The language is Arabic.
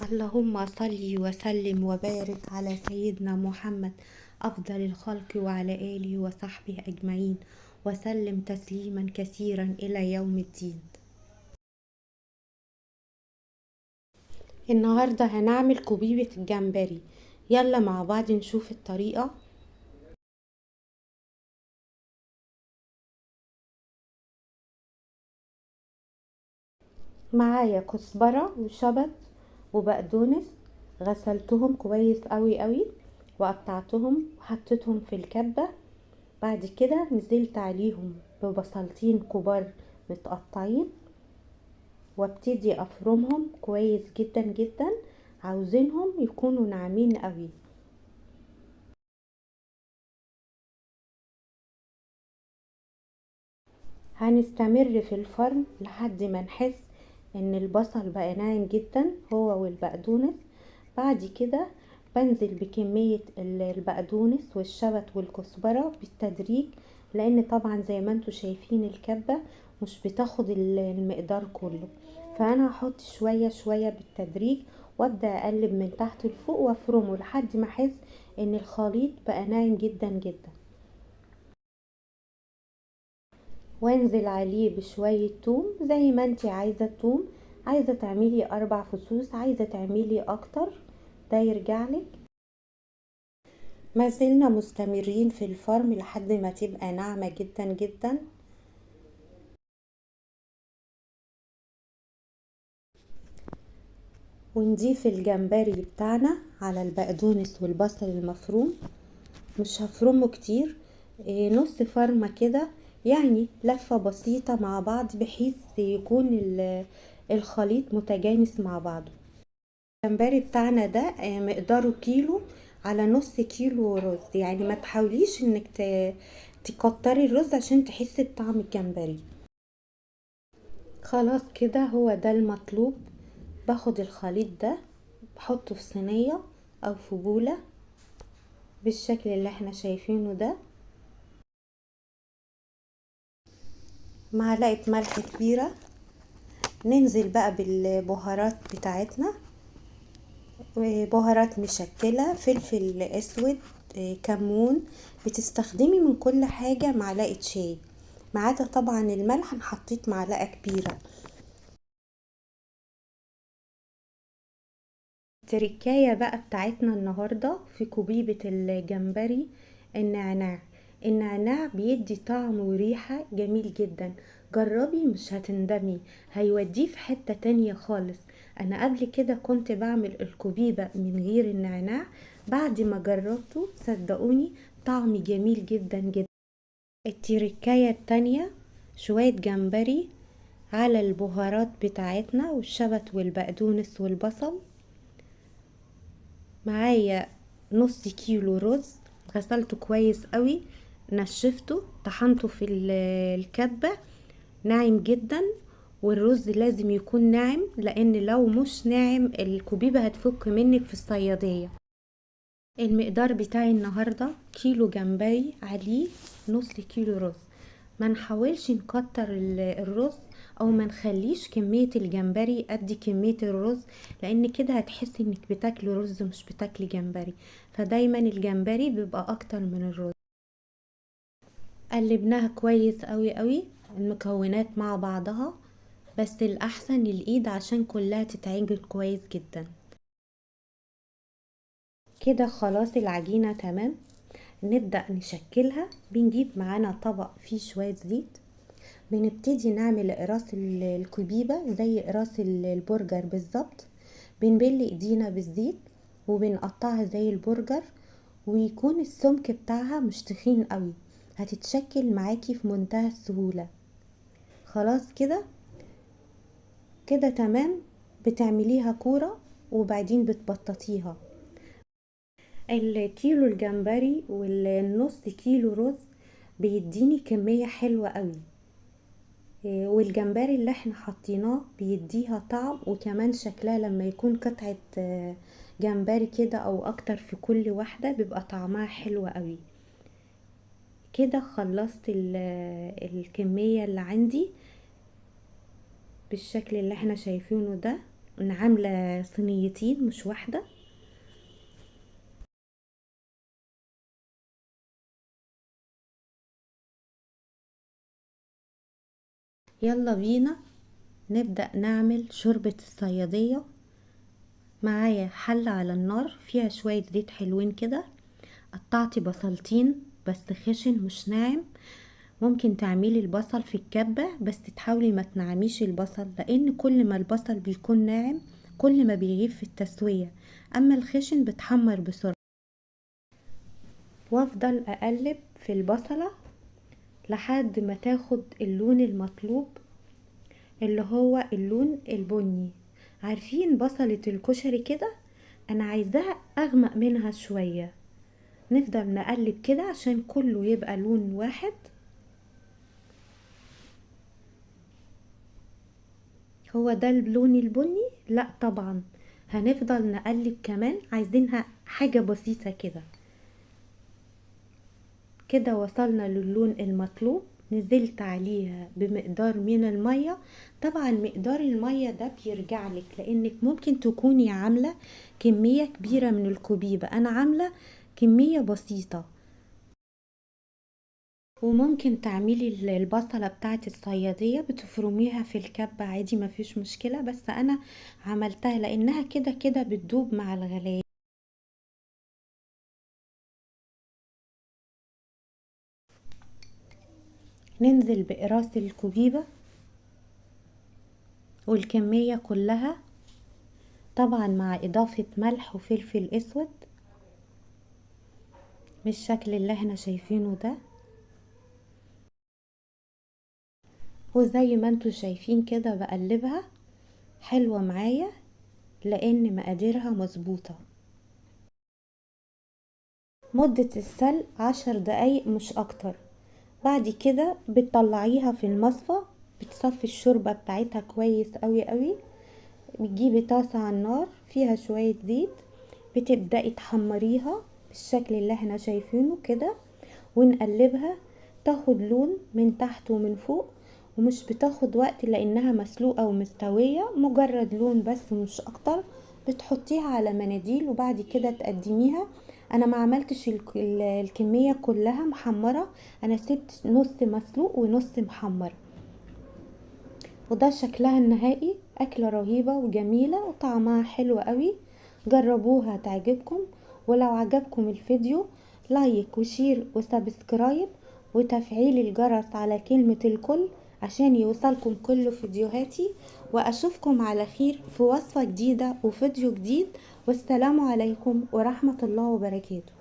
اللهم صل وسلم وبارك على سيدنا محمد أفضل الخلق وعلى آله وصحبه أجمعين وسلم تسليما كثيرا إلى يوم الدين. النهاردة هنعمل كبيبة الجمبري. يلا مع بعض نشوف الطريقة. معايا كزبرة وشبت وبقدونس، غسلتهم كويس قوي وقطعتهم وحطيتهم في الكبة. بعد كده نزلت عليهم ببصلتين كبار متقطعين وابتدي افرمهم كويس جدا. عاوزينهم يكونوا ناعمين قوي. هنستمر في الفرم لحد ما نحس ان البصل بقى ناعم جدا هو والبقدونس. بعد كده بنزل بكمية البقدونس والشبت والكزبرة بالتدريج، لان طبعا زي ما انتوا شايفين الكبة مش بتاخد المقدار كله، فانا هحط شوية بالتدريج وابدأ اقلب من تحت لفوق وافرمه لحد ما احس ان الخليط بقى ناعم جدا. وانزل عليه بشوية توم زي ما انتي عايزة التوم، عايزة تعملي 4 فصوص، عايزة تعملي اكتر، ده يرجعلك. ما زلنا مستمرين في الفرم لحد ما تبقى ناعمة جدا. ونضيف الجمبري بتاعنا على البقدونس والبصل المفروم. مش هفرمه كتير، نص فرمة كده، يعني لفة بسيطة مع بعض بحيث يكون الخليط متجانس مع بعضه. الجمبري بتاعنا ده مقداره كيلو على نص كيلو رز، يعني ما تحاوليش انك تكتري الرز عشان تحسي بطعم الجمبري. خلاص كده هو ده المطلوب. باخد الخليط ده بحطه في صينية او في بولة بالشكل اللي احنا شايفينه ده. معلقة ملح كبيرة، ننزل بقى بالبهارات بتاعتنا، بهارات مشكلة، فلفل اسود، كمون. بتستخدمي من كل حاجة معلقة شاي، ما عدا طبعا الملح انا حطيت معلقة كبيرة. التركاية بقى بتاعتنا النهاردة في كبيبة الجمبري النعناع بيدي طعم وريحة جميل جدا. جربي مش هتندمي، هيوديه في حتة تانية خالص. انا قبل كده كنت بعمل الكبيبة من غير النعناع، بعد ما جربته صدقوني طعم جميل جدا. التركاية التانية شوية جمبري على البهارات بتاعتنا والشبت والبقدونس والبصل. معايا نص كيلو رز غسلته كويس قوي، نشفته طحنته في الكبة ناعم جدا. والرز لازم يكون ناعم، لان لو مش ناعم الكبيبة هتفك منك في الصيادية. المقدار بتاعي النهاردة كيلو جمبري عليه نص كيلو رز. ما نحاولش نكتر الرز او ما نخليش كمية الجمبري قد كمية الرز، لان كده هتحسي انك بتاكلي رز مش بتاكلي جمبري. فدايما الجمبري بيبقى اكتر من الرز. قلبناها كويس قوي المكونات مع بعضها، بس الاحسن الايد عشان كلها تتعجن كويس جدا. كده خلاص العجينة تمام. نبدأ نشكلها. بنجيب معانا طبق فيه شوية زيت، بنبتدي نعمل اقراص الكبيبة زي اقراص البرجر بالظبط. بنبل ايدينا بالزيت وبنقطعها زي البرجر، ويكون السمك بتاعها مش تخين قوي، هتتشكل معاكي في منتهى السهولة. خلاص كده تمام. بتعمليها كورة وبعدين بتبططيها. الكيلو الجمبري والنص كيلو رز بيديني كمية حلوة قوي، والجمبري اللي احنا حطيناه بيديها طعم، وكمان شكلها لما يكون قطعة جمبري كده او اكتر في كل واحدة بيبقى طعمها حلو قوي. كده خلصت الكمية اللي عندي بالشكل اللي احنا شايفينه ده. عاملة صينيتين مش واحدة. يلا بينا نبدأ نعمل شوربة الصيادية. معايا حلة على النار فيها شوية زيت حلوين كده. قطعتي بصلتين بس خشن مش ناعم. ممكن تعملي البصل في الكبة بس تحاولي ما تنعميش البصل، لان كل ما البصل بيكون ناعم كل ما بيغيب في التسوية، اما الخشن بتحمر بسرعة. وافضل اقلب في البصلة لحد ما تاخد اللون المطلوب اللي هو اللون البني. عارفين بصلة الكشري كده؟ انا عايزاها اغمق منها شوية. نفضل نقلب كده عشان كله يبقى لون واحد. هو ده اللون البني؟ لا طبعا، هنفضل نقلب كمان، عايزينها حاجة بسيطة كده. كده وصلنا للون المطلوب. نزلت عليها بمقدار من المية. طبعا مقدار المية ده بيرجع لك، لانك ممكن تكوني عاملة كمية كبيرة من الكوبيبة، انا عاملة كمية بسيطة. وممكن تعملي البصلة بتاعت الصيادية بتفرميها في الكبة عادي مفيش مشكلة، بس انا عملتها لانها كده كده بتدوب مع الغلاية. ننزل بقراص الكوبيبة والكمية كلها، طبعا مع اضافة ملح وفلفل اسود بالشكل اللي احنا شايفينه ده. وزي ما انتوا شايفين كده بقلبها حلوة معايا لان مقاديرها مظبوطة. مدة السلق 10 دقايق مش اكتر. بعد كده بتطلعيها في المصفى، بتصفي الشوربة بتاعتها كويس قوي قوي. بتجيبي طاسة على النار فيها شوية زيت، بتبدأي تحمريها بالشكل اللي احنا شايفينه كده، ونقلبها تاخد لون من تحت ومن فوق. ومش بتاخد وقت لانها مسلوقة ومستوية، مجرد لون بس مش اكتر. بتحطيها على مناديل وبعد كده تقدميها. انا ما عملتش الكمية كلها محمرة، انا سبت نص مسلوق ونص محمر. وده شكلها النهائي. اكلة رهيبة وجميلة وطعمها حلو قوي. جربوها تعجبكم. ولو عجبكم الفيديو لايك وشير وسبسكرايب وتفعيل الجرس على كلمة الكل عشان يوصلكم كل فيديوهاتي. واشوفكم على خير في وصفة جديدة وفيديو جديد، والسلام عليكم ورحمة الله وبركاته.